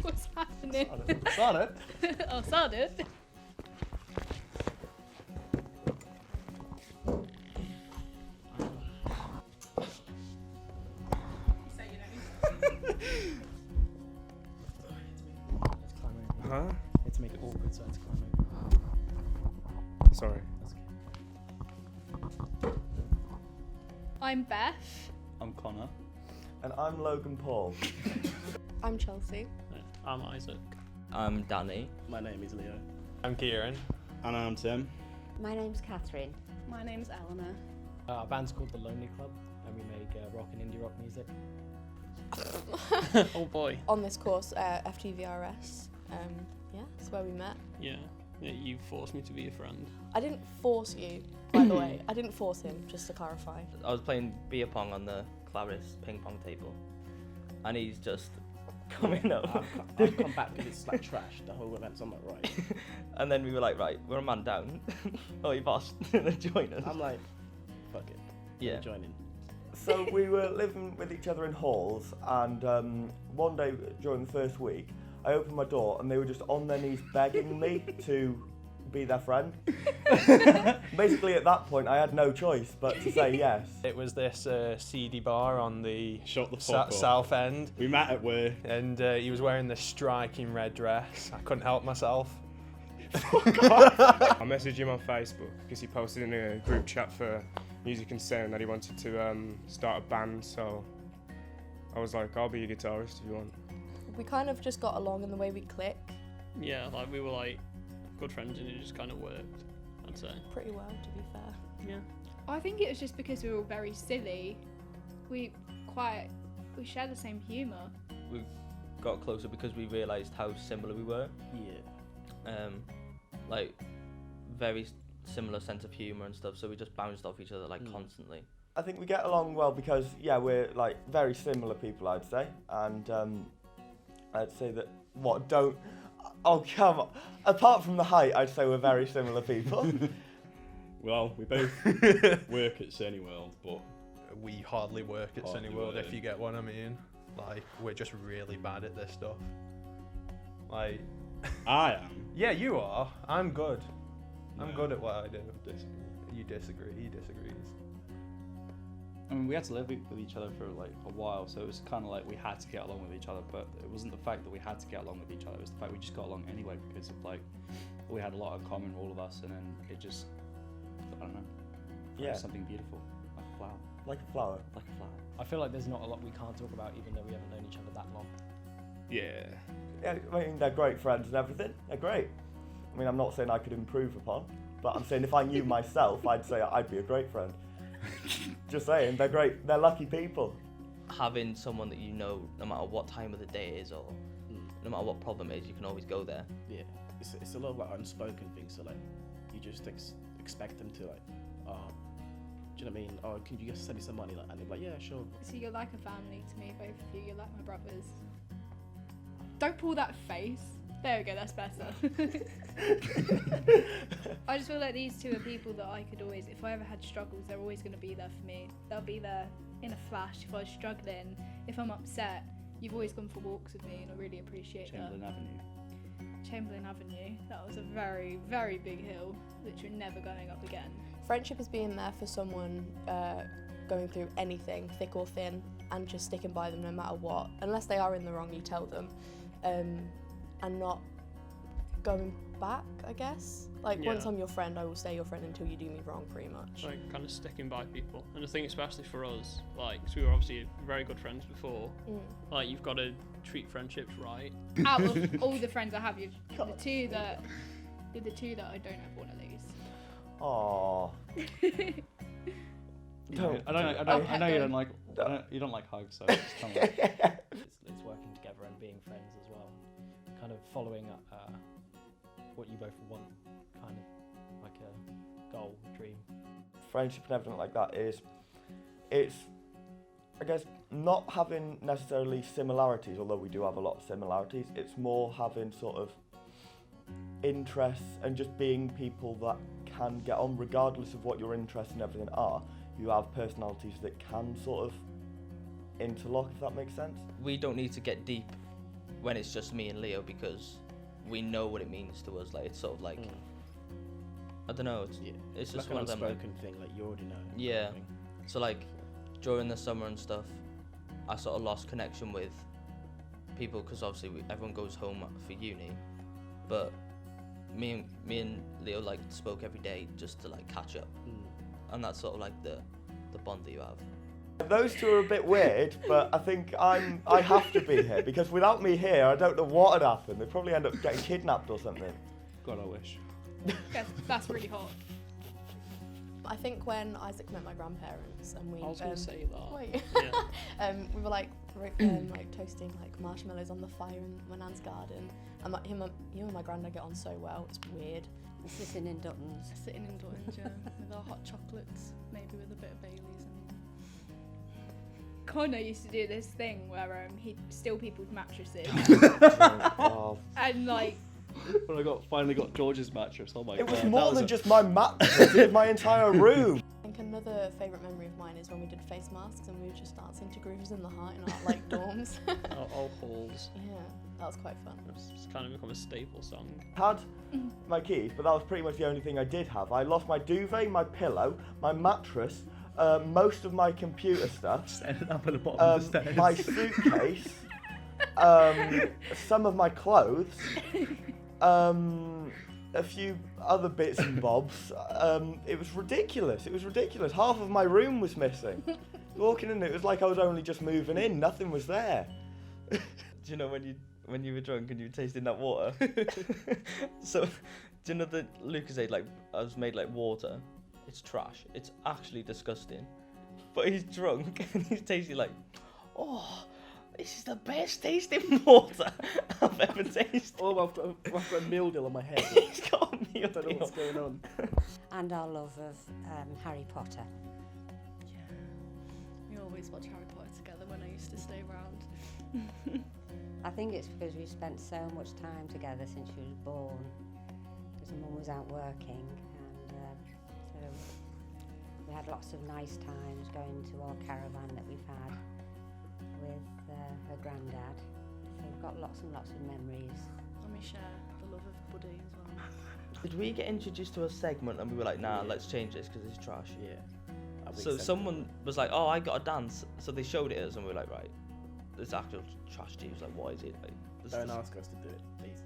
What's happening? Started. Oh, started. Huh? Let's make it awkward, so let's climb over. Sorry. That's okay. I'm Beth. I'm Connor. And I'm Logan Paul. I'm Chelsea. I'm Isaac. I'm Danny. My name is Leo. I'm Kieran. And I'm Tim. My name's Catherine. My name's Eleanor. Our band's called The Lonely Club, and we make rock and indie rock music. Oh boy. On this course, FTVRS. Yeah, that's where we met. Yeah, you forced me to be a friend. I didn't force you, by the way. I didn't force him, just to clarify. I was playing beer pong on the Clarice ping pong table, and he's just coming up. I've come back because it's like trash. The whole event's on my right. And then we were like, right, we're a man down. Oh, you boss, join us. I'm like, fuck it. Yeah. Joining. So we were living with each other in halls, and one day during the first week, I opened my door and they were just on their knees begging me to be their friend. Basically at that point I had no choice but to say yes. It was this seedy bar on the Shut the fuck up. south end, We met at work. and he was wearing this striking red dress. I couldn't help myself. I messaged him on Facebook because he posted in a group chat for music and saying that he wanted to start a band, so I was like, I'll be your guitarist if you want. We kind of just got along in the way we click Yeah, like we were like good friends and it just kind of worked, I'd say. pretty well, to be fair. Yeah. I think it was just because we were all very silly. We share the same humour. We got closer because we realised how similar we were. Yeah. Like very similar sense of humour and stuff. So we just bounced off each other like constantly. I think we get along well because, yeah, we're like very similar people, I'd say. And I'd say that, oh come on. Apart from the height, I'd say we're very similar people. Well, we both work at Cineworld, but We hardly work at Hardly Cineworld, work. if you get what I mean. Like, we're just really bad at this stuff. Like, I am. yeah, you are. I'm good. I'm No. good at what I do. Disagree. You disagree. He disagrees. I mean, we had to live with each other for like a while, so it was kind of like we had to get along with each other. But it wasn't the fact that we had to get along with each other; it was the fact we just got along anyway because of like we had a lot in common, all of us, and then it just, I don't know, Yeah. something beautiful, like a flower, Like a flower. like a flower. I feel like there's not a lot we can't talk about, even though we haven't known each other that long. Yeah. Yeah, I mean, they're great friends and everything. They're great. I mean, I'm not saying I could improve upon, but I'm saying if I knew myself, I'd say I'd be a great friend. Just saying, they're great. They're lucky people. Having someone that you know, no matter what time of the day it is or no matter what problem it is, you can always go there. Yeah. It's a lot of like unspoken things. So like, you just expect them to like, do you know what I mean? Oh, can you just send me some money? Like, and they're like, yeah, sure. So you're like a family to me, both of you. You're like my brothers. Don't pull that face. There we go, that's better. I just feel like these two are people that I could always, if I ever had struggles, they're always going to be there for me. They'll be there in a flash if I was struggling. If I'm upset, you've always gone for walks with me and I really appreciate Chamberlain Avenue. that. Chamberlain Avenue, that was a very, very big hill that you're never going up again. Friendship is being there for someone going through anything, thick or thin, and just sticking by them no matter what. Unless they are in the wrong, you tell them. And not going back, I guess. Like, Yeah. once I'm your friend, I will stay your friend until you do me wrong, pretty much. Like kind of sticking by people. And I think especially for us, like, 'cause we were obviously very good friends before, like you've got to treat friendships right. Out of all the friends I have, you're the two that I don't ever want to lose. Aww. I know you don't like you don't like hugs, so just come on. It's working together and being friends as well. Kind of following what you both want, kind of like a goal, dream. Friendship and everything like that it's I guess not having necessarily similarities, although we do have a lot of similarities. It's more having sort of interests and just being people that can get on regardless of what your interests and everything are. You have personalities that can sort of interlock, if that makes sense. We don't need to get deep when it's just me and Leo because we know what it means to us. Like, it's sort of like, I don't know, it's just like one of them. Like unspoken thing, like you already know. Yeah. So like, during the summer and stuff, I sort of lost connection with people because obviously everyone goes home for uni, but me and Leo like spoke every day just to like catch up, and that's sort of like the bond that you have. Those two are a bit weird, but I think I have to be here because without me here, I don't know what would happen. They'd probably end up getting kidnapped or something. God, I wish. That's really hot. I think when Isaac met my grandparents and we I was going to say that. wait, Yeah. we were like toasting like marshmallows on the fire in my nan's garden, and him and my granddad get on so well. It's weird. Sitting in Duttons. Sitting in Duttons, yeah, with our hot chocolates, maybe with a bit of Baileys. Connor used to do this thing where he'd steal people's mattresses and like. When I finally got George's mattress, oh my god. It was more than just my mattress, it was my entire room. I think another favourite memory of mine is when we did face masks and we were just dancing to Grooves in the Heart in our like dorms. All halls. Yeah, that was quite fun. It's kind of become a staple song. Had my keys, but that was pretty much the only thing I did have. I lost my duvet, my pillow, my mattress, most of my computer stuff, Standing up at the bottom of the stairs. my suitcase, some of my clothes, a few other bits and bobs. It was ridiculous. It was ridiculous. Half of my room was missing. Walking in, it was like I was only just moving in. Nothing was there. Do you know when you were drunk and you were tasting that water? So, do you know that Lucozade was made like water? It's trash. It's actually disgusting. But he's drunk and he's tasting like, oh, this is the best tasting water I've ever tasted. Oh, I've got a meal deal on my head. He's got a meal I don't know what's going on. And our love of Harry Potter. Yeah, we always watch Harry Potter together when I used to stay around. I think it's because we've spent so much time together since she was born. Because Mum was out working, and so we had lots of nice times going to our caravan that we've had with her granddad. So we've got lots and lots of memories. And we share the love of Buddy as well. Did we get introduced to a segment and we were like, nah, let's change this because it's trash? Yeah. So someone was like, oh, I got a dance. So they showed it us and we were like, right, this actual trash to you. Like, what is it? Like, Don't ask us to do it, please.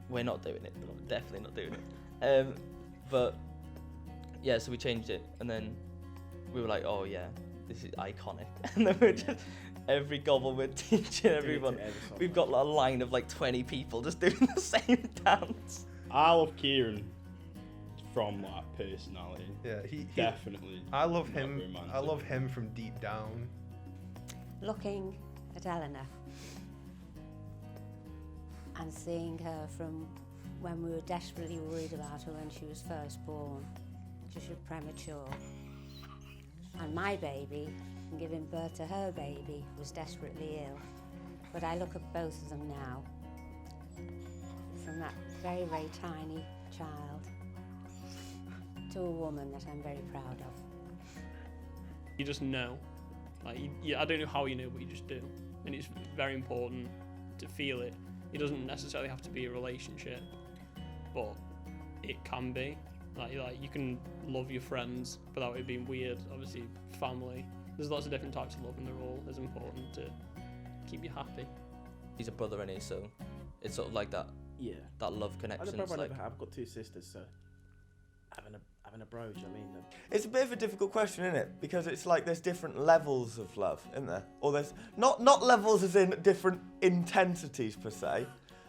We're not doing it. Definitely not doing it. But yeah, so we changed it and then we were like, oh yeah, this is iconic. And then we're just every gobble we're teaching everyone. We've got a line of like 20 people just doing the same dance. I love Kieran from like personality. Yeah, he definitely. I love not him. romantic. I love him from deep down. Looking at Eleanor and seeing her from when we were desperately worried about her when she was first born, she was premature. And my baby, and giving birth to her baby, was desperately ill. But I look at both of them now, from that very, very tiny child to a woman that I'm very proud of. You just know. Like, I don't know how you know, but you just do. And it's very important to feel it. It doesn't necessarily have to be a relationship, but it can be. Like you can love your friends without it being weird. Obviously, family. There's lots of different types of love, and they're all as important to keep you happy. He's a brother, innit? So it's sort of like that. Yeah. That love connection. I've got two sisters, so having a bro, do you know what I mean? It's a bit of a difficult question, isn't it? Because it's like there's different levels of love, isn't there? Or there's not levels as in different intensities per se.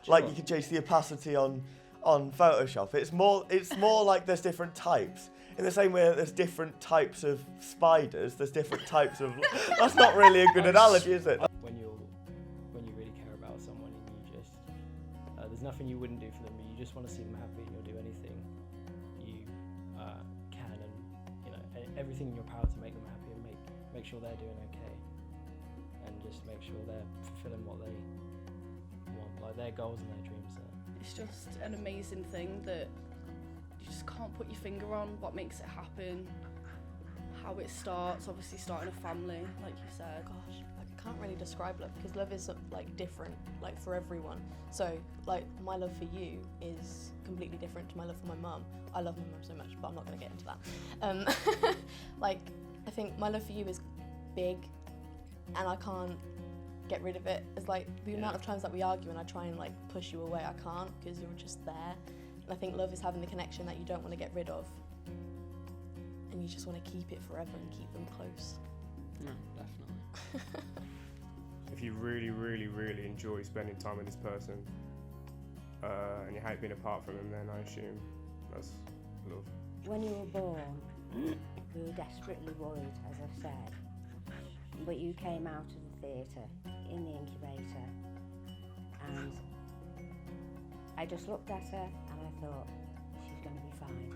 Like you can chase the opacity on Photoshop. It's more like there's different types. In the same way that there's different types of spiders, there's different types of. That's not really a good analogy, is it? When you really care about someone and you just there's nothing you wouldn't do for them. You just want to see them happy, and you'll do anything you can, and you know everything in your power to make them happy and make sure they're doing okay, and just make sure they're fulfilling what they want, like their goals and their dreams. It's just an amazing thing that you just can't put your finger on what makes it happen, how it starts. Obviously, starting a family, like you said. Gosh, like, I can't really describe love because love is like different, like for everyone. So like my love for you is completely different to my love for my mum. I love my mum so much, but I'm not going to get into that. Like I think my love for you is big, and I can't get rid of it. It's like the amount of times that we argue and I try and like push you away, I can't, because you're just there. And I think love is having the connection that you don't want to get rid of, and you just want to keep it forever and keep them close. No, definitely. If you really, really, really enjoy spending time with this person, and you hate being apart from them, then I assume that's love. When you were born, we were desperately worried, as I've said. But you came out of the theatre in the incubator, and I just looked at her and I thought, she's going to be fine.